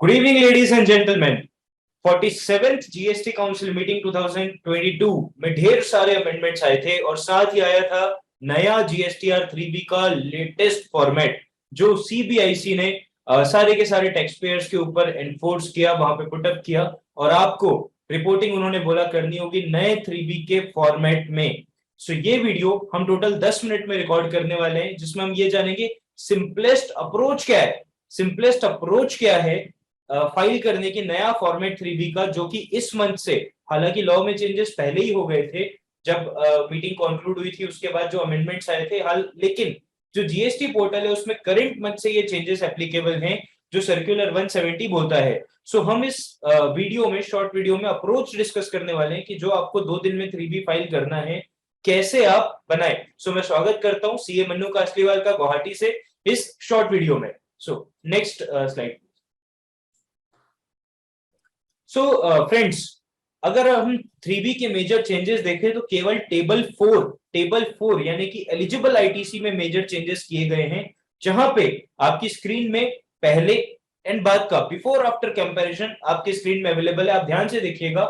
Good evening, ladies and gentlemen. 47th GST council meeting 2022 में ढेर सारे अमेंडमेंट्स आए थे और साथ ही आया था नया जीएसटीआर 3B का लेटेस्ट फॉर्मेट जो सीबीआईसी ने सारे के सारे टैक्स पेयर्स के ऊपर एनफोर्स किया, वहां पे पुटअप किया और आपको रिपोर्टिंग उन्होंने बोला करनी होगी नए 3B के फॉर्मेट में। सो ये वीडियो हम टोटल 10 मिनट में रिकॉर्ड करने वाले हैं जिसमें हम ये जानेंगे सिंपलेस्ट अप्रोच क्या है, सिंपलेस्ट अप्रोच क्या है फाइल करने की नया फॉर्मेट 3B का, जो कि इस मंथ से, हालांकि लॉ में चेंजेस पहले ही हो गए थे जब मीटिंग कंक्लूड हुई थी, उसके बाद जो अमेंडमेंट्स आए थे हाल, लेकिन जो जीएसटी पोर्टल है उसमें करंट मंथ से ये चेंजेस एप्लीकेबल हैं जो सर्कुलर 170 बोलता है। सो हम इस वीडियो में, शॉर्ट वीडियो में अप्रोच डिस्कस करने वाले हैं कि जो आपको 2 दिन में 3B फाइल करना है कैसे आप बनाए। सो मैं स्वागत करता हूं सीए मन्नू कासलीवाल का गुवाहाटी से इस शॉर्ट वीडियो में। So next slide. So friends, अगर हम 3B के मेजर चेंजेस देखें तो केवल टेबल 4 यानी कि एलिजिबल आईटीसी में मेजर चेंजेस किए गए हैं, जहां पे आपकी स्क्रीन में पहले एंड बाद का बिफोर आफ्टर कंपैरिजन आपके स्क्रीन में अवेलेबल है। आप ध्यान से देखिएगा।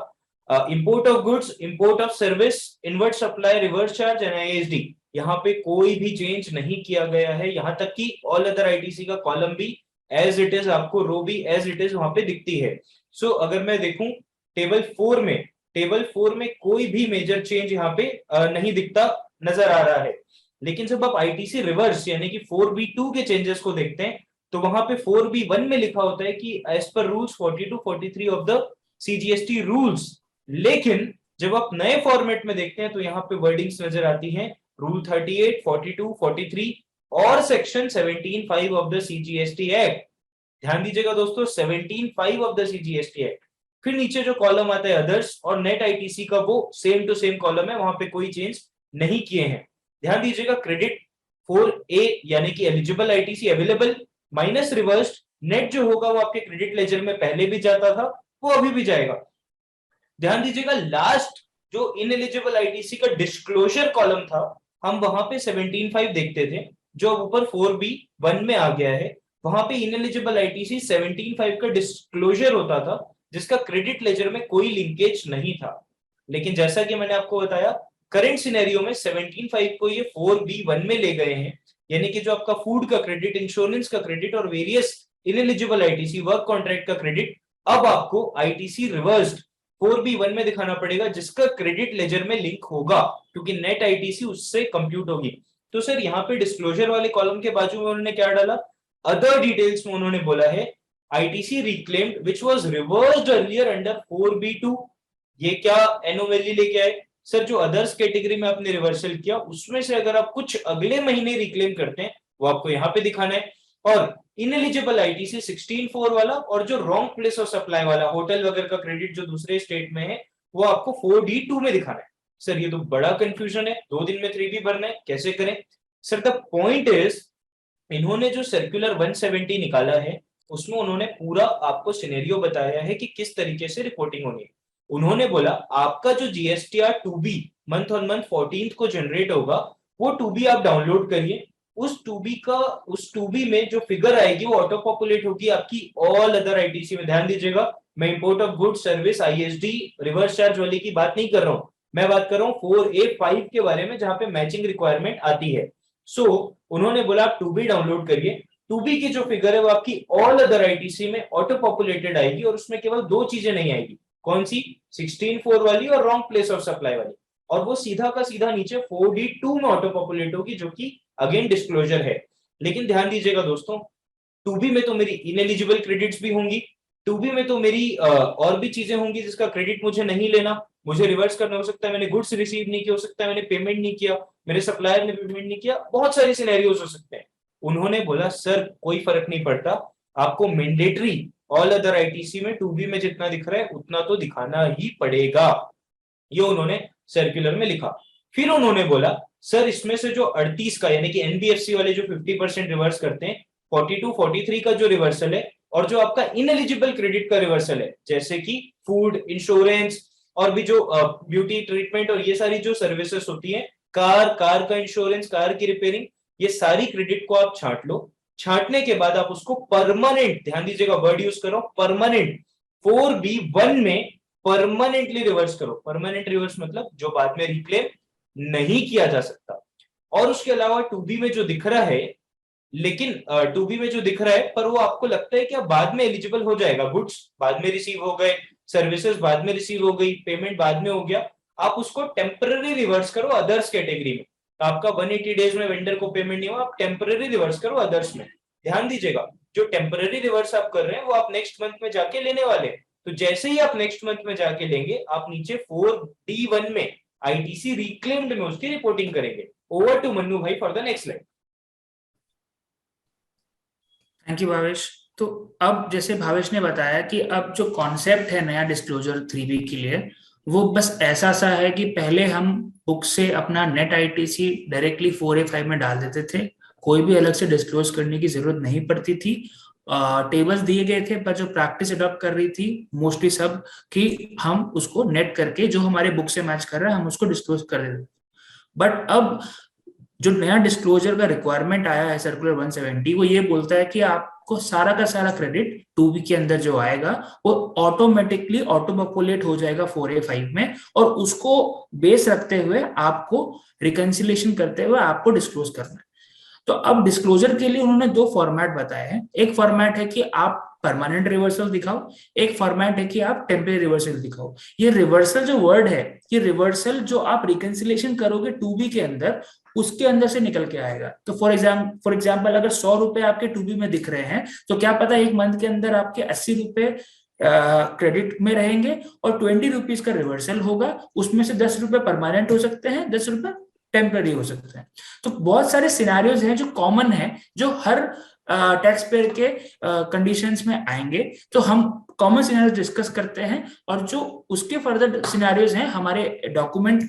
Import of goods, import of service, inward supply, reverse charge and ISD, यहाँ पे कोई भी चेंज नहीं किया गया है। यहाँ तक कि ऑल अदर आईटीसी का कॉलम भी एज इट इज, आपको रो भी एज इट इज वहां पे दिखती है। सो अगर मैं देखूं टेबल 4 में कोई भी मेजर चेंज यहाँ पे नहीं दिखता नजर आ रहा है। लेकिन जब आप आईटीसी रिवर्स यानी कि 4B2 के चेंजेस को देखते हैं तो वहां पे 4B1 में लिखा होता है कि एज पर rules 42-43 of the CGST rules. लेकिन जब आप नए फॉर्मेट में देखते हैं तो यहाँ पे वर्डिंग्स नजर आती हैं रूल 38, 42, 43 और section 17(5) of the CGST act. ध्यान दीजिएगा दोस्तों, 17(5) ऑफ द सीजीएसटी एक्ट। फिर नीचे जो कॉलम आता है अदर्स और नेट आईटीसी का, वो सेम टू सेम कॉलम है, वहां पे कोई चेंज नहीं किए हैं। ध्यान दीजिएगा, क्रेडिट 4A यानी कि eligible ITC available minus reversed, net जो होगा वो आपके क्रेडिट लेजर में पहले भी जाता था, वो अभी भी जाएगा। ध्यान दीजिएगा, लास्ट जो इनएलिजिबल आईटीसी का डिस्क्लोजर कॉलम था, हम वहां पे 17(5) देखते थे, जो ऊपर 4B1 में आ गया है। वहां पे इनएलिजिबल आईटीसी 17(5) का डिस्क्लोजर होता था जिसका क्रेडिट लेजर में कोई लिंकेज नहीं था। लेकिन जैसा कि मैंने आपको बताया, करंट सिनेरियो में 17(5) को ये 4B1 में ले गए हैं, यानी कि जो आपका फूड का क्रेडिट, इंश्योरेंस का क्रेडिट और various ineligible ITC work contract का क्रेडिट अब आपको आईटीसी रिवर्स्ड 4B1 में दिखाना पड़ेगा, जिसका क्रेडिट लेजर में लिंक होगा, क्योंकि नेट आईटीसी उससे कंप्यूट होगी। तो सर यहाँ पे डिस्क्लोजर वाले कॉलम के बाजू में उन्होंने क्या डाला, अदर डिटेल्स में उन्होंने बोला है ITC reclaimed which was reversed earlier under 4B2। ये क्या एनोमली लेके आए सर, जो अदर्स कैटेगरी में आपने रिवर्सल किया उसमें से अगर आप कुछ अगले महीने रिक्लेम करते हैं वो आपको यहाँ पे दिखाना है। और इनएलिजिबल आईटीसी 16(4) वाला और जो रॉन्ग प्लेस ऑफ सप्लाई वाला होटल वगैरह का क्रेडिट जो दूसरे स्टेट में है वो आपको 4D2 में दिखाना है। सर ये तो बड़ा कंफ्यूजन है, 2 दिन में 3B भरना है, कैसे करें सर? द पॉइंट इज, इन्होंने जो सर्कुलर 170 निकाला है उसमें उन्होंने पूरा आपको सिनेरियो बताया है कि किस तरीके से रिपोर्टिंग होनी है। उन्होंने बोला आपका जो GSTR 2B month on month 14th को जनरेट होगा, वो 2B आप डाउनलोड करिए। उस 2B में जो फिगर आएगी वो ऑटो पॉपुलेट होगी आपकी ऑल अदर आईटीसी में। ध्यान दीजिएगा, मैं import of goods, service, ISD, reverse charge वाली की बात नहीं कर रहा हूं, मैं बात कर रहा हूं 4A5 के बारे में, जहां पे मैचिंग रिक्वायरमेंट आती है। सो उन्होंने बोला आप 2B डाउनलोड करिए, 2B की जो फिगर है वो आपकी ऑल अदर आईटीसी में ऑटो पॉपुलेटेड आएगी और उसमें केवल 2 चीजें नहीं आएगी। कौन सी? 16(4) वाली और रॉन्ग प्लेस ऑफ सप्लाई वाली, और वो सीधा का सीधा नीचे 4D2 में ऑटो पॉपुलेट होगी, जो कि अगेन डिस्क्लोजर है। लेकिन ध्यान दीजिएगा दोस्तों, 2B में तो मेरी इनएलिजिबल क्रेडिट्स भी होंगी, 2B में तो मेरी और भी चीजें होंगी जिसका क्रेडिट मुझे नहीं लेना, मुझे रिवर्स करना हो सकता है, मैंने गुड्स रिसीव नहीं किया, हो सकता है मैंने पेमेंट नहीं किया, मेरे सप्लायर ने पेमेंट नहीं किया, बहुत सारे सिनेरियोस हो सकते हैं। उन्होंने बोला सर कोई फर्क नहीं पड़ता, आपको मैंडेटरी ऑल अदर आईटीसी में 2B में जितना दिख रहा है उतना तो दिखाना ही पड़ेगा, ये उन्होंने सर्कुलर में लिखा। फिर उन्होंने बोला सर इसमें से जो 38 का यानी कि एनबीएफसी वाले जो 50% रिवर्स करते हैं, 42, 43 का जो रिवर्सल है और जो आपका इनएलिजिबल क्रेडिट का रिवर्सल है, जैसे कि फूड, इंश्योरेंस और भी जो ब्यूटी ट्रीटमेंट और ये सारी जो सर्विसेज होती है, कार का इंश्योरेंस, कार की रिपेयरिंग, ये सारी क्रेडिट को आप छांट लो, छांटने के बाद आप उसको परमानेंट, ध्यान दीजिएगा वर्ड यूज करो परमानेंट, 4B1 में परमानेंटली रिवर्स करो। परमानेंट रिवर्स मतलब जो बाद में रिक्लेम नहीं किया जा सकता। और उसके अलावा 2B में जो दिख रहा है, लेकिन 2B में जो दिख रहा है पर वो आपको लगता है कि बाद में एलिजिबल हो जाएगा, गुड्स बाद में रिसीव हो गए, सर्विसेज बाद में रिसीव हो गई, पेमेंट बाद में हो गया, आप उसको टेम्पररी रिवर्स करो अदर्स कैटेगरी में। तो आपका 180 डेज में वेंडर को पेमेंट नहीं हुआ, आप टेम्पररी रिवर्स करो अदर्स में। ध्यान दीजिएगा जो टेम्पररी रिवर्स आप कर रहे हैं वो आप नेक्स्ट मंथ में जाके लेने वाले, तो जैसे ही आप नेक्स्ट मंथ में जाके लेंगे आप नीचे 4D1 में आईटीसी रिक्लेम्ड में उसकी रिपोर्टिंग करेंगे। ओवर टू मन्नू भाई for the next slide. Thank you Bhavesh. तो अब जैसे भावेश ने बताया कि अब जो कॉन्सेप्ट है नया डिस्क्लोजर 3B के लिए, वो बस ऐसा सा है कि पहले हम बुक से अपना नेट आईटीसी डायरेक्टली 4A5 में डाल देते थे, कोई भी अलग से डिस्क्लोज करने की जरूरत नहीं पड़ती थी। टेबल्स दिए गए थे पर जो प्रैक्टिस अडॉप्ट कर रही थी मोस्टली सब कि हम उसको नेट करके जो हमारे बुक से मैच कर रहा है हम उसको डिस्क्लोज कर देते। बट अब जो नया डिस्क्लोजर का रिक्वायरमेंट आया है सर्कुलर 170, वो ये बोलता है कि आपको सारा का सारा क्रेडिट 2B के अंदर जो आएगा वो ऑटोमेटिकली ऑटो पॉपुलेट हो जाएगा 4A5 में, और उसको बेस रखते हुए आपको रिकंसिलेशन करते हुए आपको डिस्क्लोज करना है। तो अब डिस्क्लोजर के लिए उन्होंने दो फॉर्मेट बताए हैं। एक फॉर्मेट है कि आप परमानेंट रिवर्सल दिखाओ, एक फॉर्मेट है कि आप टेम्परेरी रिवर्सल दिखाओ। ये रिवर्सल जो वर्ड है, ये रिवर्सल जो आप रिकंसिलेशन करोगे 2B के अंदर, उसके अंदर से निकल के आएगा। तो फॉर एग्जाम्पल अगर 100 रुपए आपके 2B में दिख रहे हैं, तो क्या पता एक मंथ के अंदर आपके 80 रुपए क्रेडिट में रहेंगे और 20 रुपीज का रिवर्सल होगा। उसमें से 10 रुपए परमानेंट हो सकते हैं, 10 रुपए टेम्पररी हो सकते हैं। तो बहुत सारे सिनारियोज हैं जो कॉमन है, जो हर टैक्स पेयर के कंडीशंस में आएंगे। तो हम कॉमन सिनारियोज डिस्कस करते हैं और जो उसके फर्दर सिनारियोज हैं हमारे डॉक्यूमेंट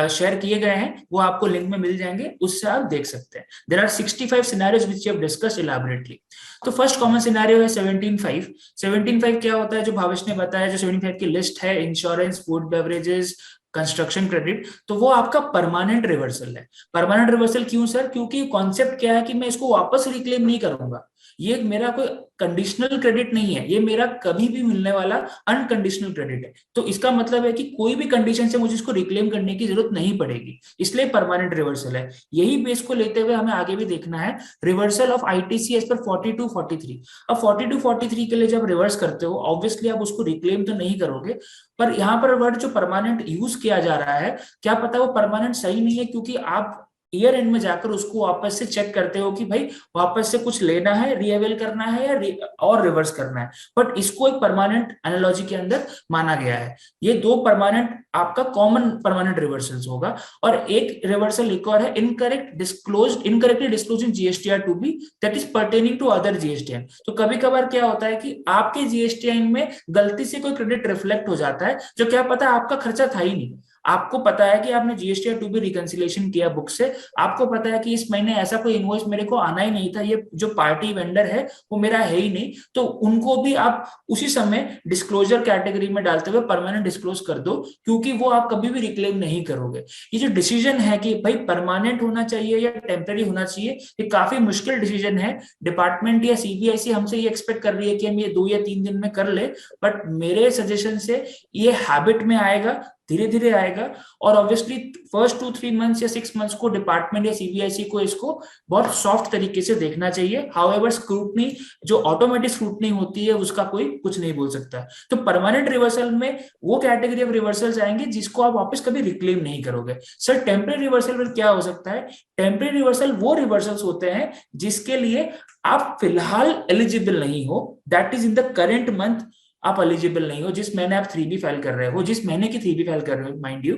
शेयर किए गए हैं, वो आपको लिंक में मिल जाएंगे, उससे आप देख सकते हैं। There are 65 scenarios which we have discussed elaborately. तो फर्स्ट कॉमन सिनेरियो है 17.5। 17.5 क्या होता है, जो भावेश ने बताया, जो 75 की लिस्ट है, insurance, food beverages, construction credit, तो वो आपका परमानेंट रिवर्सल है। परमानेंट रिवर्सल क्यों सर? क्योंकि कॉन्सेप्ट क्या है कि मैं इसको वापस रिक्लेम नहीं करूंगा, ये मेरा कोई कंडीशनल क्रेडिट नहीं है, ये मेरा कभी भी मिलने वाला अनकंडीशनल क्रेडिट है। तो इसका मतलब है कि कोई भी कंडीशन से मुझे इसको रिक्लेम करने की जरूरत नहीं पड़ेगी, इसलिए परमानेंट रिवर्सल है। यही बेस को लेते हुए हमें आगे भी देखना है reversal of ITC as per 42-43। अब 42-43 के लिए जब रिवर्स करते हो ऑब्वियसली आप उसको रिक्लेम तो नहीं करोगे, पर यहाँ पर वर्ड जो परमानेंट यूज किया जा रहा है, क्या पता वो परमानेंट सही नहीं है, क्योंकि आप ईयर एंड में जाकर उसको वापस से चेक करते हो कि भाई वापस से कुछ लेना है, रीअवेल करना है या और रिवर्स करना है। बट इसको एक परमानेंट एनालॉजी के अंदर माना गया है। ये दो परमानेंट आपका कॉमन परमानेंट रिवर्सल्स होगा। और एक रिवर्सल एक और है incorrectly disclosing GSTR two B that is pertaining to other GSTIN. तो कभी कभार क्या होता है कि आपके जीएसटीआईएन में गलती से कोई क्रेडिट रिफ्लेक्ट हो जाता है, जो क्या पता आपका खर्चा था ही नहीं। आपको पता है कि आपने जीएसटी टू बी रिकंसिलेशन किया बुक से, आपको पता है कि इस महीने ऐसा कोई इनवॉइस मेरे को आना ही नहीं था, ये जो पार्टी वेंडर है वो मेरा है ही नहीं, तो उनको भी आप उसी समय डिस्क्लोजर कैटेगरी में डालते हुए परमानेंट डिस्क्लोज कर दो, क्योंकि वो आप कभी भी रिक्लेम नहीं करोगे। ये जो डिसीजन है कि भाई परमानेंट होना चाहिए या टेम्पररी होना चाहिए, ये काफी मुश्किल डिसीजन है। डिपार्टमेंट या सीबीआईसी हमसे ये एक्सपेक्ट कर रही है कि हम ये 2 या 3 दिन में कर ले, बट मेरे सजेशन से ये हैबिट में आएगा, धीरे धीरे आएगा। और ऑब्वियसली फर्स्ट 2-3 मंथ्स या 6 मंथ्स को डिपार्टमेंट या सीबीआईसी को इसको बहुत सॉफ्ट तरीके से देखना चाहिए। हाउएवर स्क्रूटनी, जो ऑटोमेटिक स्क्रूटनी होती है, उसका कोई कुछ नहीं बोल सकता। तो परमानेंट रिवर्सल में वो कैटेगरी ऑफ रिवर्सल्स आएंगे जिसको आप वापस कभी रिक्लेम नहीं करोगे। सर टेम्परेरी रिवर्सल में क्या हो सकता है? टेम्परेरी रिवर्सल वो रिवर्सल्स होते हैं जिसके लिए आप फिलहाल एलिजिबल नहीं हो, that is in the current month आप एलिजिबल नहीं हो, जिस महीने आप 3B फाइल कर रहे हो, जिस महीने की 3B फाइल कर रहे हो, mind you.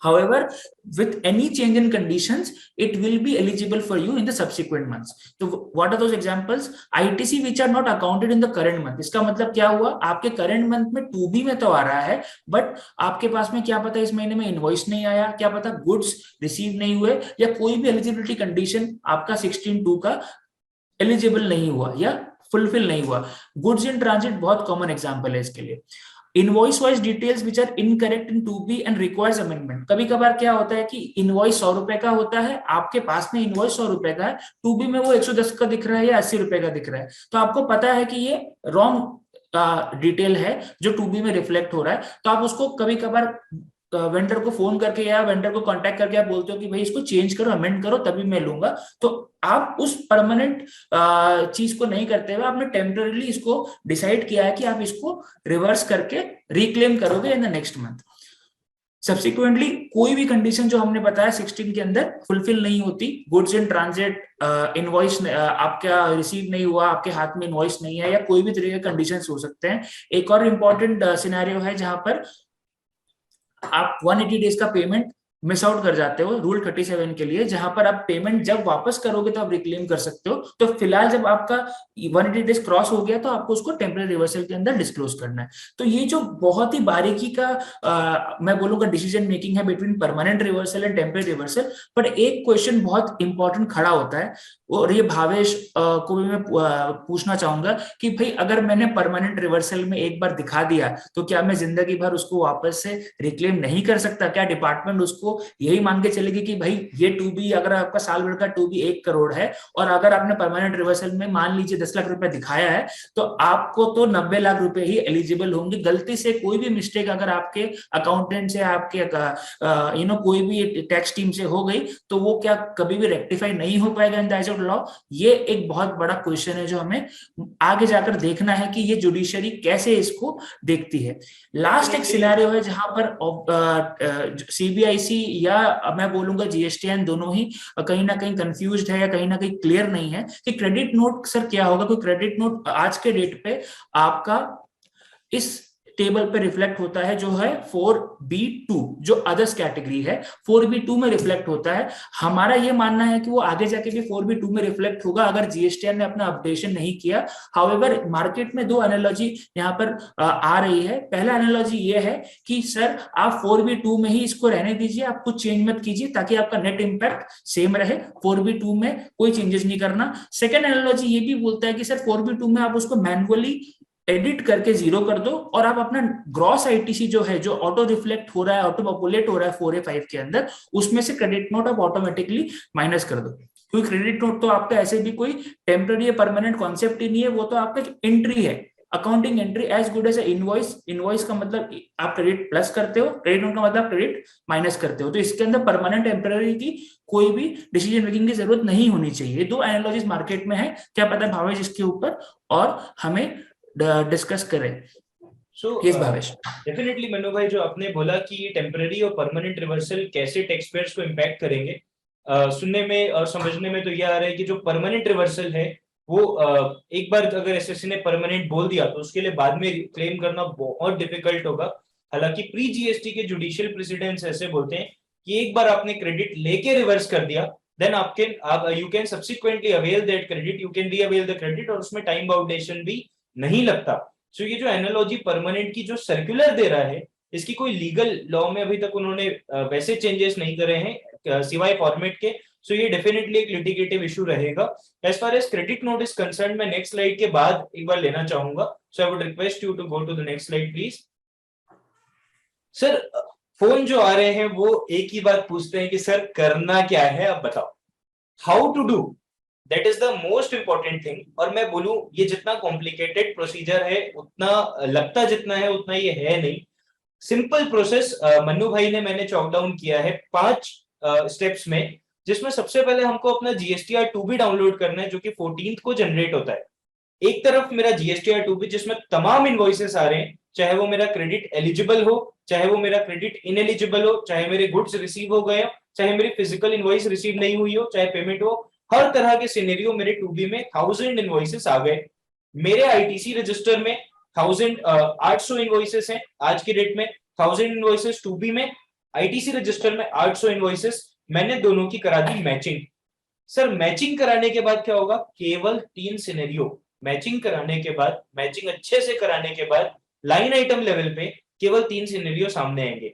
However, with any change in conditions, it will be eligible for you in the subsequent months. So, what are those examples? ITC which are not accounted in the current month. इसका मतलब क्या हुआ? आपके current month में 2B में तो आ रहा है, but आपके पास में क्या पता इस महीने में इनवॉइस नहीं आया, क्या पता गुड्स रिसीव नहीं हुए, या कोई भी एलिजिबिलिटी कंडीशन आपका 16(2) का एलिजिबल नहीं हुआ या फुलफिल नहीं हुआ। गुड्स इन ट्रांजिट बहुत कॉमन एग्जांपल है इसके लिए। Invoice wise details which are incorrect in 2B and requires amendment. कभी कभार क्या होता है कि इनवॉइस 100 रुपए का होता है, आपके पास में इनवॉइस 100 रुपए का है, 2B में वो 110 का दिख रहा है या 80 रुपए का दिख रहा है, तो आपको पता है कि ये रॉन्ग डिटेल है जो 2B में रिफ्लेक्ट हो रहा है। तो आप उसको कभी कभार वेंडर को फोन करके या वेंडर को कांटेक्ट करके आप बोलते हो कि भाई इसको चेंज करो, अमेंड करो, तभी मैं लूंगा। तो आप उस परमानेंट चीज को नहीं करते हुए आपने टेम्पररीली इसको डिसाइड किया है कि आप इसको रिवर्स करके रिक्लेम करोगे in the next month. Subsequently कोई भी कंडीशन जो हमने बताया 16 के अंदर फुलफिल नहीं होती, गुड्स इन ट्रांजिट, इनवॉइस आपका रिसीव नहीं हुआ, आपके हाथ में इनवॉइस नहीं है, या कोई भी तरह के कंडीशंस हो सकते हैं। एक और इम्पोर्टेंट सिनेरियो है जहां पर आप 180 डेज का पेमेंट मिस आउट कर जाते हो रूल 37 के लिए, जहां पर आप पेमेंट जब वापस करोगे तो आप रिक्लेम कर सकते हो। तो फिलहाल जब आपका 180 डेज क्रॉस हो गया तो आपको उसको टेम्पररी रिवर्सल के अंदर डिस्क्लोज करना है। तो ये जो बहुत ही बारीकी का मैं बोलूंगा डिसीजन मेकिंग है between permanent reversal and temporary reversal. पर एक क्वेश्चन बहुत इंपॉर्टेंट खड़ा होता है, और ये भावेश को भी मैं पूछना चाहूंगा कि भाई अगर मैंने परमानेंट रिवर्सल में एक बार दिखा दिया तो क्या मैं जिंदगी भर उसको वापस से रिक्लेम नहीं कर सकता? क्या डिपार्टमेंट उसको यही मान के चलेगी कि भाई ये 2B, अगर आपका साल भर का 2B 1 करोड़ है और अगर आपने परमानेंट रिवर्सल में मान लीजिए 10 लाख रुपए दिखाया है, तो आपको तो 90 लाख रुपए ही एलिजिबल होंगे। गलती से कोई भी मिस्टेक अगर आपके अकाउंटेंट से, आपके कोई भी टैक्स टीम से हो गई तो वो क्या कभी भी रेक्टिफाई नहीं हो पाएगा in the eyes of law? ये एक बहुत बड़ा क्वेश्चन है जो हमें आगे जाकर देखना है कि ये जुडिशरी कैसे इसको देखती है। लास्ट एक सिनेरियो है जहां पर सीबीआईसी या मैं बोलूंगा जीएसटीएन दोनों ही कहीं ना कहीं कंफ्यूज्ड है या कहीं ना कहीं क्लियर नहीं है कि क्रेडिट नोट सर क्या होगा। कोई क्रेडिट नोट आज के डेट पे आपका इस टेबल पे रिफ्लेक्ट होता है जो है 4B2, जो अदर्स कैटेगरी है 4B2 में रिफ्लेक्ट होता है। हमारा ये मानना है कि वो आगे जाके भी 4B2 में रिफ्लेक्ट होगा अगर जीएसटीएन ने अपना अपडेशन नहीं किया। हाउएवर मार्केट में दो एनालॉजी यहाँ पर आ रही है। पहला एनालॉजी ये है कि सर आप 4B2 में ही इसको रहने दीजिए, आप कुछ चेंज मत कीजिए ताकि आपका नेट इंपैक्ट सेम रहे, 4B2 में कोई चेंजेस नहीं करना। सेकेंड एनालॉजी ये भी बोलता है कि सर 4B2 में आप उसको मैनुअली एडिट करके 0 कर दो और आप अपना ग्रॉस आईटीसी जो है, जो ऑटो रिफ्लेक्ट हो रहा है, ऑटो पॉपुलेट हो रहा है 4A5 के अंदर, उसमें से क्रेडिट नोट आप ऑटोमेटिकली माइनस कर दो। क्योंकि क्रेडिट नोट तो आपका ऐसे भी कोई टेम्पररी या परमानेंट कॉन्सेप्ट ही नहीं है, वो तो आपका एंट्री है, accounting entry as good as invoice. Invoice का मतलब आप क्रेडिट प्लस करते हो, क्रेडिट नोट का मतलब क्रेडिट माइनस करते हो। तो इसके अंदर परमानेंट टेम्पररी की कोई भी डिसीजन मेकिंग की जरूरत नहीं होनी चाहिए। दो एनालॉजीज मार्केट में है, क्या पता भावेश इसके ऊपर और हमें डिस्कस करें। यस भावेश। डेफिनेटली मनु भाई, जो आपने बोला कि ये टेम्पररी और परमानेंट रिवर्सल कैसे टैक्स पेयर्स को इम्पैक्ट करेंगे, सुनने में और समझने में तो ये आ रहा है कि जो परमानेंट रिवर्सल है वो एक बार अगर एसएससी ने परमानेंट बोल दिया तो उसके लिए बाद में क्लेम करना बहुत डिफिकल्ट होगा। हालांकि प्री जीएसटी के जुडिशियल प्रेसिडेंट्स ऐसे बोलते हैं कि एक बार आपने क्रेडिट लेके रिवर्स कर दिया, then you can subsequently avail that credit, you can reavail the credit, और उसमें टाइम बाउंडेशन भी नहीं लगता। सो ये जो एनालॉजी परमानेंट की जो सर्कुलर दे रहा है, इसकी कोई लीगल लॉ में अभी तक उन्होंने वैसे चेंजेस नहीं करे हैं सिवाय फॉर्मेट के। सो ये डेफिनेटली एक लिटिगेटिव इशू रहेगा। As far as credit note is concern, मैं नेक्स्ट स्लाइड के बाद एक बार लेना चाहूंगा। So I would request you to go to the next slide please. Sir phone जो आ रहे हैं वो एक ही बात पूछते हैं कि सर करना क्या है, अब बताओ how to do, that is the most important thing. और मैं बोलूं ये जितना कॉम्प्लिकेटेड प्रोसीजर है उतना लगता जितना है उतना ये है नहीं। सिंपल प्रोसेस मन्नू भाई ने मैंने चॉक डाउन किया है 5 स्टेप्स में, जिसमें सबसे पहले हमको अपना जीएसटीआर 2B डाउनलोड करना है जो कि 14th को जनरेट होता है। एक तरफ मेरा जीएसटीआर 2B जिसमें तमाम इनवॉइसेस आ रहे हैं, चाहे वो मेरा क्रेडिट एलिजिबल हो, चाहे वो मेरा क्रेडिट इनएलिजिबल हो, चाहे मेरे गुड्स रिसीव हो गए हो, चाहे मेरी फिजिकल इनवॉइस रिसीव नहीं हुई हो, चाहे पेमेंट हो, हर तरह के सिनेरियो मेरे 2B में 1000 इनवॉइसेस आ गए। मेरे आईटीसी रजिस्टर में 800 इनवॉइसेस हैं आज की डेट में, 1000 इनवॉइसेस 2B में, आईटीसी रजिस्टर में 800 इनवॉइसेस। मैंने दोनों की करा दी मैचिंग। सर मैचिंग कराने के बाद क्या होगा, केवल 3 सिनेरियो मैचिंग कराने के बाद, मैचिंग अच्छे से कराने के बाद लाइन आइटम लेवल पे केवल 3 सिनेरियो सामने आएंगे।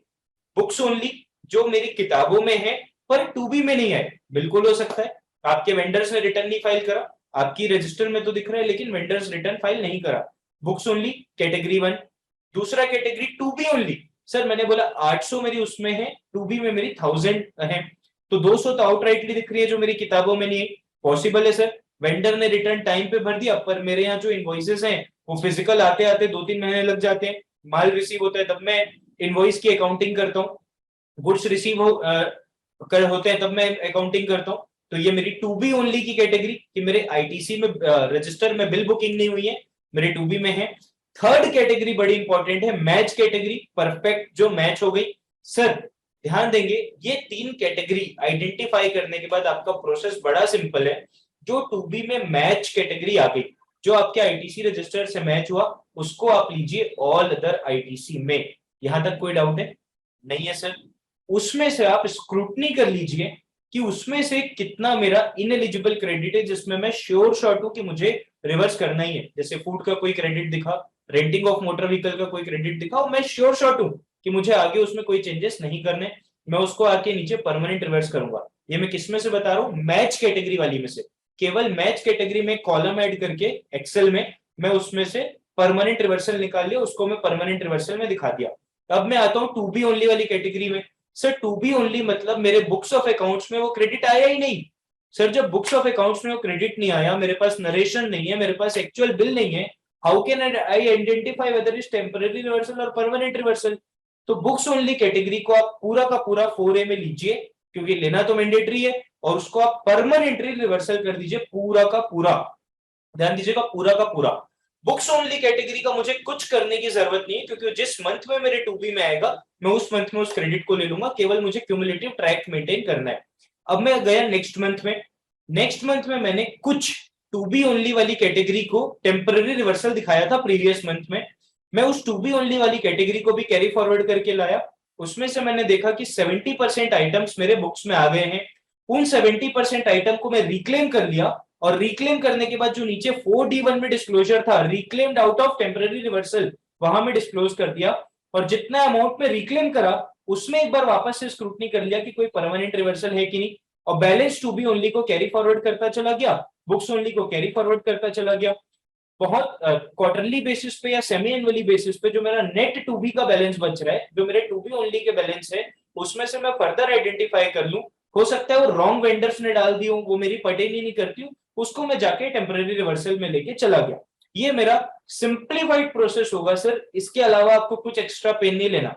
बुक्स ओनली, जो मेरी किताबों में है पर 2B में नहीं है, बिल्कुल हो सकता है आपके वेंडर्स ने रिटर्न नहीं फाइल करा, आपकी रजिस्टर में तो दिख रहा है लेकिन वेंडर्स रिटर्न फाइल नहीं करा। Books only category 1। दूसरा category two B only, sir मैंने बोला 800 मेरी उसमें है, टू बी में मेरी 1000 है, तो 200 तो आउटराइटली दिख रही है जो मेरी किताबों में नहीं है। पॉसिबल है सर, वेंडर ने रिटर्न टाइम पे भर दिया, पर मेरे यहाँ जो इनवॉइसेस हैं वो फिजिकल आते आते 2-3 महीने लग जाते हैं, माल रिसीव होता है तब मैं इनवॉइस की अकाउंटिंग करता हूँ, गुड्स रिसीव होते हैं तब मैं अकाउंटिंग करता हूँ। तो ये मेरी टू बी ओनली की कैटेगरी कि मेरे आईटीसी में रजिस्टर में बिल बुकिंग नहीं हुई है, मेरे टू बी में है। थर्ड कैटेगरी बड़ी इंपॉर्टेंट है, मैच कैटेगरी, परफेक्ट जो मैच हो गई। सर ध्यान देंगे, ये 3 कैटेगरी आइडेंटिफाई करने के बाद आपका प्रोसेस बड़ा सिंपल है। जो टू बी में मैच कैटेगरी आ गई, जो आपके आईटीसी रजिस्टर से मैच हुआ, उसको आप लीजिए ऑल अदर आईटीसी में। यहां तक कोई डाउट है? नहीं है सर। उसमें से आप स्क्रूटनी कर लीजिए कि उसमें से कितना मेरा इनएलिजिबल क्रेडिट है जिसमें मैं श्योर शॉट हूं कि मुझे रिवर्स करना ही है। जैसे फूड का कोई क्रेडिट दिखा, रेंटिंग ऑफ मोटर व्हीकल का कोई क्रेडिट दिखा, मैं श्योर शॉट हूं कि मुझे आगे उसमें कोई चेंजेस नहीं करने, मैं उसको आके नीचे परमानेंट रिवर्स करूंगा। ये मैं किस में से बता रहा हूं? मैच कैटेगरी वाली में से। केवल मैच कैटेगरी में कॉलम ऐड करके एक्सेल में मैं उसमें से परमानेंट रिवर्सल निकाल लिया, उसको मैं परमानेंट रिवर्सल में दिखा दिया। अब मैं आता हूं टू बी ओनली वाली कैटेगरी में। सर टू बी ओनली मतलब मेरे बुक्स ऑफ अकाउंट्स में वो क्रेडिट आया ही नहीं। सर जब बुक्स ऑफ अकाउंट्स में वो क्रेडिट नहीं आया, मेरे पास नरेशन नहीं है, मेरे पास एक्चुअल बिल नहीं है, how can I identify whether is temporary reversal और परमानेंट रिवर्सल? तो बुक्स ओनली कैटेगरी को आप पूरा का पूरा 4A में लीजिए, क्योंकि लेना तो मैंडेटरी है, और उसको आप परमानेंटली रिवर्सल कर दीजिए पूरा का पूरा। ध्यान दीजिएगा, पूरा का पूरा। बुक्स ओनली कैटेगरी का मुझे कुछ करने की जरूरत नहीं है, क्योंकि जिस मंथ में मेरे टू बी में आएगा मैं उस मंथ में उस क्रेडिट को ले लूंगा, केवल मुझे क्यूमुलेटिव ट्रैक मेंटेन करना है। अब मैं गया नेक्स्ट मंथ में, नेक्स्ट मंथ में मैंने कुछ टू बी ओनली वाली कैटेगरी को टेम्पररी रिवर्सल दिखाया था प्रीवियस मंथ में, मैं उस टू बी ओनली वाली कैटेगरी को भी कैरी फॉरवर्ड करके लाया। उसमें से मैंने देखा कि 70% आइटम्स मेरे बुक्स में आ गए हैं। उन 70% आइटम को मैं रिक्लेम कर लिया, और रिक्लेम करने के बाद जो नीचे 4D1 में डिस्क्लोजर था, reclaimed out of temporary reversal, वहां में डिस्क्लोज कर दिया। और जितना अमाउंट में रिक्लेम करा उसमें एक बार वापस से स्क्रूटनी कर लिया कि कोई परमानेंट रिवर्सल है कि नहीं, और बैलेंस टू बी ओनली को कैरी फॉरवर्ड करता चला गया, बुक्स ओनली को कैरी फॉरवर्ड करता चला गया। बहुत क्वार्टरली बेसिस पे या सेमी एनुअली बेसिस पे जो मेरा नेट टू बी का बैलेंस बच रहा है, जो मेरे टू बी ओनली के बैलेंस है, उसमें से मैं फर्दर आइडेंटिफाई कर लूं। हो सकता है वो रॉन्ग वेंडर्स ने डाल दी हो, वो मेरी पर्टेन ही नहीं करती हूँ, उसको मैं जाके टेम्पररी रिवर्सल में लेके चला गया। ये मेरा सिंप्लीफाइड प्रोसेस होगा सर, इसके अलावा आपको कुछ एक्स्ट्रा पेन नहीं लेना।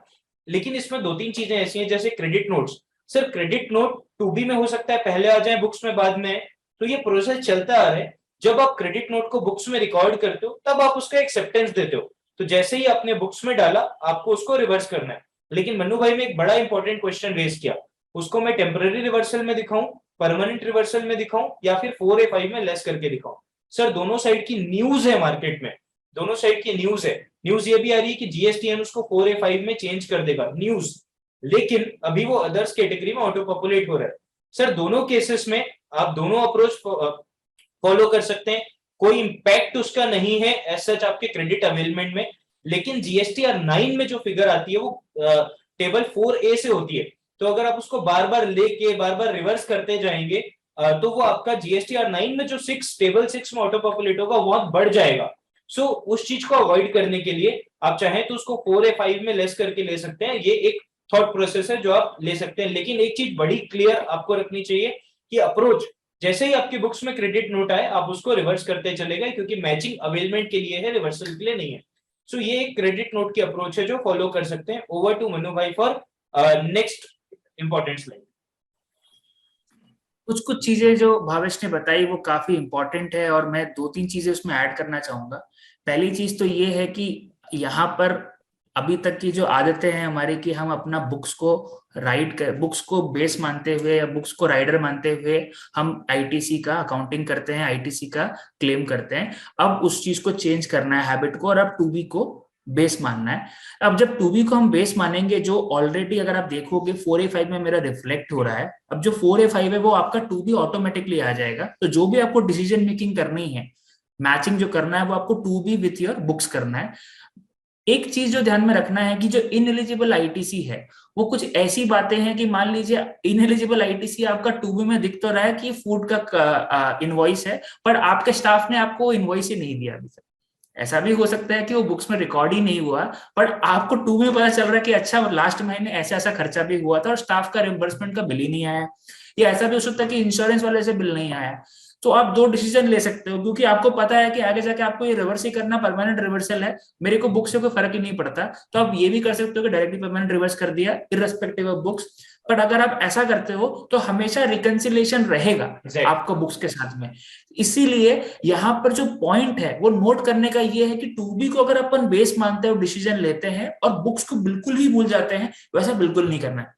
लेकिन इसमें 2-3 चीजें ऐसी हैं, जैसे credit notes. Sir credit note two B में हो सकता है पहले आ जाए, बुक्स में बाद में, तो ये प्रोसेस चलता आ रहा है। जब आप क्रेडिट नोट को बुक्स में रिकॉर्ड करते हो तब आप उसका एक्सेप्टेंस देते हो, तो जैसे ही आपने बुक्स में डाला आपको उसको रिवर्स करना है। लेकिन मन्नू भाई ने एक बड़ा इंपॉर्टेंट क्वेश्चन रेज किया, उसको मैं टेम्पररी रिवर्सल में दिखाऊं, परमानेंट रिवर्सल में दिखाऊं, या फिर 4A5 में लेस करके दिखाऊं? सर दोनों साइड की न्यूज है मार्केट में, दोनों साइड की न्यूज है। न्यूज ये भी आ रही है कि जीएसटीएन उसको 4A5 में चेंज कर देगा, न्यूज, लेकिन अभी वो अदर्स कैटेगरी में ऑटो पॉपुलेट हो रहा है। सर दोनों केसेस में आप दोनों अप्रोच फॉलो कर सकते हैं, कोई इंपैक्ट उसका नहीं है एज सच आपके क्रेडिट अवेलमेंट में। लेकिन जीएसटीआर 9 में जो फिगर आती है वो टेबल 4A से होती है, तो अगर आप उसको बार बार लेके बार बार रिवर्स करते जाएंगे तो वो आपका जीएसटीआर 9 में जो टेबल 6 में ऑटो पॉपुलेट होगा बहुत बढ़ जाएगा। सो उस चीज को अवॉइड करने के लिए आप चाहें तो उसको 4A5 में लेस करके ले सकते हैं, ये एक थॉट प्रोसेस है जो आप ले सकते हैं। लेकिन एक चीज बड़ी क्लियर आपको रखनी चाहिए कि अप्रोच जैसे ही आपकी बुक्स में क्रेडिट नोट आए आप उसको रिवर्स करते चले गए, क्योंकि मैचिंग अवेलमेंट के लिए है, रिवर्सल के लिए नहीं है। सो ये एक क्रेडिट नोट की अप्रोच है जो फॉलो कर सकते हैं। ओवर टू मनु भाई फॉर नेक्स्ट इंपॉर्टेंट स्लाइड। कुछ कुछ चीजें जो भावेश ने बताई वो काफी इंपॉर्टेंट है, और मैं 2-3 चीजें उसमें ऐड करना चाहूंगा। पहली चीज तो ये है कि यहाँ पर अभी तक की जो आदतें हैं हमारी कि हम अपना बुक्स को बेस मानते हुए या बुक्स को राइडर मानते हुए हम आईटीसी का अकाउंटिंग करते हैं, आईटीसी का क्लेम करते हैं। अब उस चीज को चेंज करना है हैबिट को, और अब टू बी को बेस मानना है। अब जब टू बी को हम बेस मानेंगे, जो ऑलरेडी अगर आप देखोगे 4A5 में मेरा रिफ्लेक्ट हो रहा है, अब जो 4A5 है वो आपका टू बी ऑटोमेटिकली आ जाएगा। तो जो भी आपको डिसीजन मेकिंग करनी है, मैचिंग जो करना है, वो आपको two B with your books करना है। एक चीज जो ध्यान में रखना है कि जो इनएलिजिबल आईटीसी है वो कुछ ऐसी बातें हैं कि मान लीजिए इनएलिजिबल आईटीसी आपका टू बी में दिख तो रहा है कि फूड का इनवॉइस है, पर आपके स्टाफ ने आपको इनवॉइस ही नहीं दिया अभी तक। ऐसा भी हो सकता है कि वो बुक्स में रिकॉर्ड ही नहीं हुआ, पर आपको टू में पता चल रहा है कि अच्छा लास्ट महीने ऐसा ऐसा खर्चा भी हुआ था और स्टाफ का रिम्बर्समेंट का बिल ही नहीं आया, या ऐसा भी हो सकता है कि इंश्योरेंस वाले से बिल नहीं आया। तो आप दो डिसीजन ले सकते हो, क्योंकि आपको पता है कि आगे जाके आपको ये रिवर्स ही करना, परमानेंट रिवर्सल है, मेरे को बुक से कोई फर्क ही नहीं पड़ता, तो आप ये भी कर सकते हो कि डायरेक्टली परमानेंट रिवर्स कर दिया इररेस्पेक्टिव ऑफ बुक्स। बट अगर आप ऐसा करते हो तो हमेशा रिकंसिलिएशन रहेगा आपको बुक्स के साथ में। इसीलिए यहाँ पर जो पॉइंट है वो नोट करने का ये है कि टू बी को अगर अपन बेस मानते हैं, डिसीजन लेते हैं और बुक्स को बिल्कुल ही भूल जाते हैं, वैसा बिल्कुल नहीं करना है।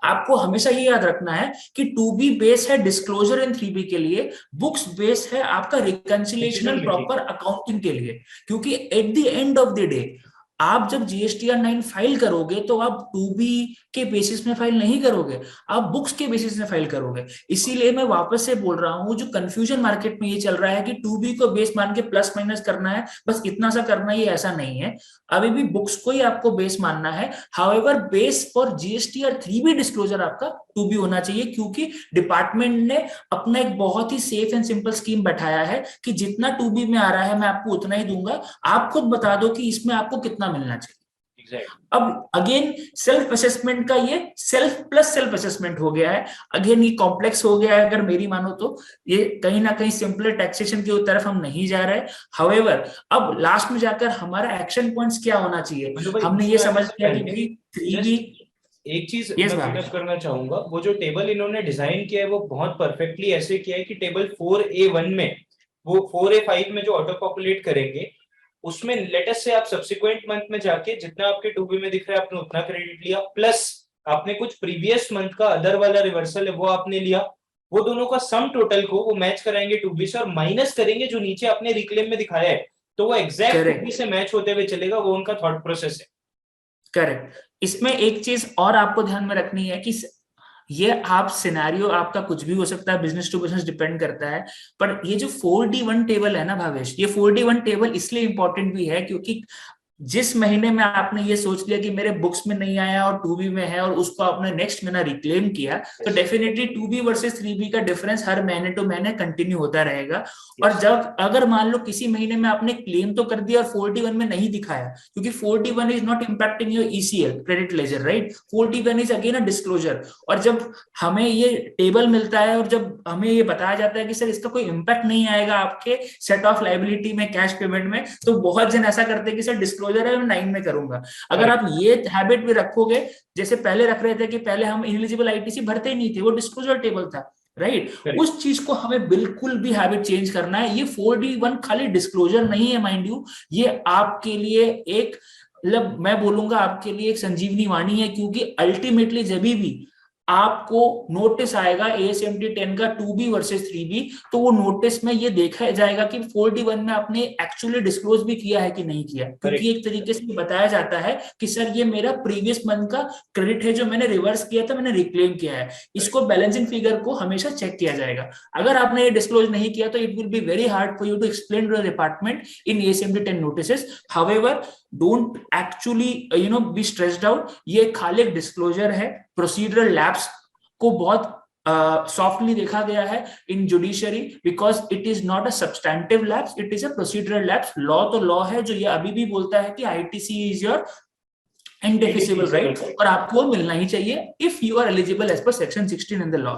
आपको हमेशा ये याद रखना है कि टू बी बेस है डिस्क्लोजर इन थ्री बी के लिए, बुक्स बेस है आपका रिकंसिलिएशन प्रॉपर अकाउंटिंग के लिए। क्योंकि eight the end of the day आप जब जीएसटीआर 9 फाइल करोगे तो आप टू बी के बेसिस में फाइल नहीं करोगे, आप बुक्स के बेसिस में फाइल करोगे। इसीलिए मैं वापस से बोल रहा हूं, जो कंफ्यूजन मार्केट में ये चल रहा है कि टू बी को बेस मान के प्लस माइनस करना है, बस इतना सा करना है, ये ऐसा नहीं है। अभी भी बुक्स को ही आपको बेस मानना है। However base for GSTR 3B disclosure आपका टू बी होना चाहिए, क्योंकि डिपार्टमेंट ने अपना एक बहुत ही सेफ एंड सिंपल स्कीम बैठाया है कि जितना टू बी में आ रहा है मैं आपको उतना ही दूंगा, आप खुद बता दो कि इसमें आपको कितना मिलना चाहिए। अब अगेन सेल्फ असेसमेंट का ये सेल्फ प्लस सेल्फ असेसमेंट हो गया है। अगेन ये कॉम्प्लेक्स हो गया है अगर मेरी मानो तो, ये कहीं ना कहीं सिंपल टैक्सेशन की तरफ हम नहीं जा रहे। हाउएवर अब लास्ट में जाकर हमारा एक्शन पॉइंट्स क्या होना चाहिए, हमने ये समझ लिया कि भाई 3B। एक चीज मैं पिकअप करना चाहूंगा, वो जो टेबल इन्होंने डिजाइन किया है वो बहुत परफेक्टली ऐसे किया है कि टेबल 4A1 में, वो 4A5 में जो ऑटो पॉपुलेट करेंगे उसमें लेटेस्ट से आप सब्सिक्वेंट मंथ में जाके जितना आपके टू बी में दिख रहा है आपने उतना क्रेडिट लिया, प्लस आपने कुछ प्रीवियस मंथ का अदर वाला रिवर्सल है वो आपने लिया, वो दोनों का सम टोटल को वो मैच कराएंगे टू बी से और माइनस करेंगे जो नीचे आपने रिक्लेम में दिखाया है, तो वो एग्जैक्ट टू बी से मैच होते हुए चलेगा। वो उनका थॉट प्रोसेस है। करेक्ट। इसमें एक चीज और आपको ध्यान में रखनी है कि ये आप सिनेरियो आपका कुछ भी हो सकता है, बिजनेस टू बिजनेस डिपेंड करता है, पर ये जो 4D1 टेबल है ना भावेश, ये 4D1 टेबल इसलिए इंपॉर्टेंट भी है क्योंकि जिस महीने में आपने ये सोच लिया कि मेरे बुक्स में नहीं आया और 2B में है और उसको आपने नेक्स्ट महीना रिक्लेम किया, तो डेफिनेटली 2B वर्सेस 3B का डिफरेंस हर महीने टू महीने कंटिन्यू होता रहेगा। और जब अगर मान लो किसी महीने में आपने क्लेम तो कर दिया और 4D1 में नहीं दिखाया, क्योंकि 4D1 is not impacting your ECL credit ledger, right, 4D1 is again a disclosure. और जब हमें ये टेबल मिलता है और जब हमें ये बताया जाता है कि सर इसका कोई इंपैक्ट नहीं आएगा आपके सेट ऑफ लाइबिलिटी में, कैश पेमेंट में, तो बहुत जन ऐसा करते हैं कि सर डिस्क्लोजर है मैं 9 में करूंगा। अगर आप ये हैबिट भी रखोगे, जैसे पहले रख रहे थे कि पहले हम इलिजिबल आईटीसी भरते ही नहीं थे, वो डिस्क्लोजर टेबल था, राइट, उस चीज को हमें बिल्कुल भी हैबिट चेंज करना है। ये 4D1 खाली डिस्क्लोजर नहीं है माइंड यू, ये आपके लिए एक, मतलब मैं बोलूंगा आपके लिए एक संजीवनी वाणी है, क्योंकि अल्टीमेटली जब भी आपको नोटिस आएगा ASMT 10 का 2B वर्सेस 3B, तो वो नोटिस में ये देखा जाएगा कि 4D1 में आपने एक्चुअली डिस्क्लोज भी किया है कि नहीं किया, क्योंकि एक तरीके से बताया जाता है कि सर ये मेरा प्रीवियस मंथ का क्रेडिट है जो मैंने रिवर्स किया था, मैंने रिक्लेम किया है। इसको बैलेंसिंग फिगर को हमेशा चेक किया जाएगा। अगर आपने ये डिस्क्लोज नहीं किया तो it will be very hard for you to explain to the department in ASMT 10 notices. However don't actually be stressed out, ये खाली एक डिस्क्लोजर है। प्रोसीडरल लैप्स को बहुत सॉफ्टली देखा गया है in judiciary, because it is not a substantive lapse, it is a procedural lapse. Law तो लॉ है जो ये अभी भी बोलता है कि ITC is your indefeasible right, और आपको मिलना ही चाहिए if you are eligible as per section 16 in the law.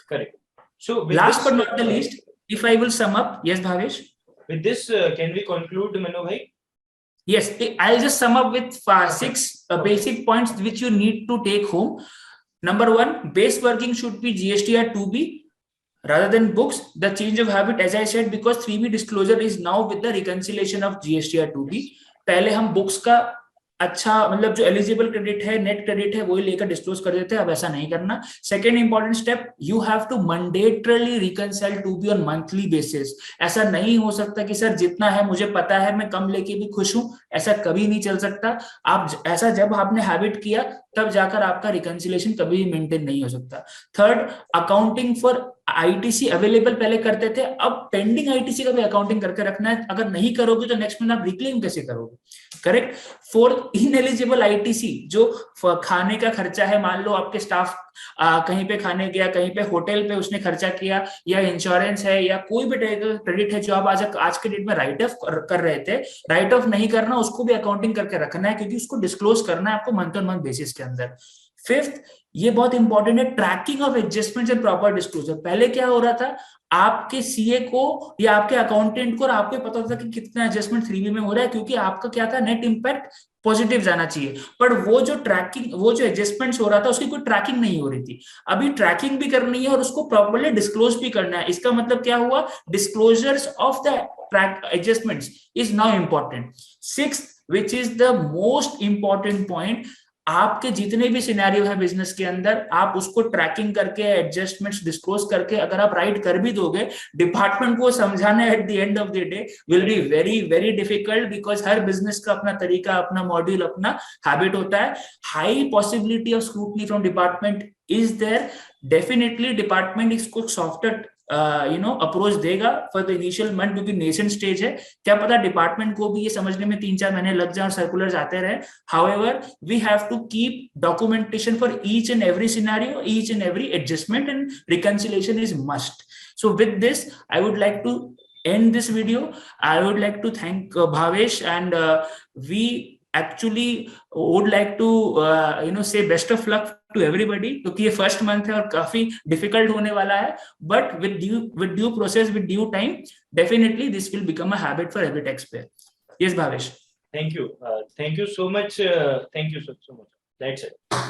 Correct. So last but not the least, if I will sum up, yes Bhavesh, with this can we conclude Manu bhai? Yes, I'll just sum up with 6 basic points which you need to take home. Number 1, base working should be GSTR 2B rather than books. The change of habit, as I said, because 3B disclosure is now with the reconciliation of GSTR 2B. पहले हम books का अच्छा मतलब जो eligible credit है, net credit है, वही लेकर डिस्क्लोज कर देते हैं, अब ऐसा नहीं करना। Second important step, you have to mandatorily reconcile two B on monthly basis. ऐसा नहीं हो सकता कि सर जितना है मुझे पता है मैं कम लेके भी खुश हूं, ऐसा कभी नहीं चल सकता। आप ऐसा जब आपने हैबिट किया तब जाकर आपका रिकंसिलेशन कभी भी मेंटेन नहीं हो सकता। Third, accounting for ITC available पहले करते थे, अब पेंडिंग आईटीसी का भी अकाउंटिंग करके रखना है। अगर नहीं करोगे तो नेक्स्ट मंथ आप रिक्लेम कैसे करोगे? करेक्ट। फोर्थ, इनएलिजिबल आईटीसी, जो खाने का खर्चा है, मान लो आपके स्टाफ कहीं पे खाने गया, कहीं पे होटल पे उसने खर्चा किया, या इंश्योरेंस है, या कोई भी क्रेडिट है जो आप आज के डेट में राइट ऑफ कर रहे थे, राइट ऑफ नहीं करना, उसको भी अकाउंटिंग करके रखना है, क्योंकि उसको डिस्क्लोज करना है आपको मंथ ऑन मंथ बेसिस के अंदर। फिफ्थ, ये बहुत इंपॉर्टेंट है, tracking of adjustments and proper disclosure. पहले क्या हो रहा था, आपके सीए को या आपके अकाउंटेंट को और आपको पता होता था कि कितना एडजस्टमेंट 3B में हो रहा है, क्योंकि आपका क्या था, नेट इंपैक्ट पॉजिटिव जाना चाहिए। पर वो जो एडजस्टमेंट्स हो रहा था, उसकी कोई ट्रैकिंग नहीं हो रही थी। अभी ट्रैकिंग भी करनी है और उसको प्रॉपर्ली डिस्क्लोज भी करना है। इसका मतलब क्या हुआ, disclosures of the track adjustments is now important. Sixth, which is the most important point, आपके जितने भी सिनेरियो है बिजनेस के अंदर, आप उसको ट्रैकिंग करके, एडजस्टमेंट्स डिस्क्लोज करके अगर आप राइट कर भी दोगे, डिपार्टमेंट को समझाना at the end of the day will be very very difficult, because हर बिजनेस का अपना तरीका, अपना मॉड्यूल, अपना हैबिट होता है। High possibility of scrutiny from department is there. Definitely department इसको सॉफ्टर अप्रोच देगा फॉर द इनिशियल मंथ, क्योंकि नेशन स्टेज है। क्या पता डिपार्टमेंट को भी ये समझने में 3-4 महीने लग जाए और सर्कुलर्स आते रहे। However, we have to keep documentation for each and every scenario, each and every adjustment, and reconciliation is must. So with this, I would like to end this video. I would like to thank Bhavesh, and we actually would like to say best of luck to everybody, क्योंकि ये first month है और काफी difficult होने वाला है, but with due process, with due time, definitely this will become a habit for every taxpayer. Yes, Bhavesh. Thank you so much. Thank you so much. That's it.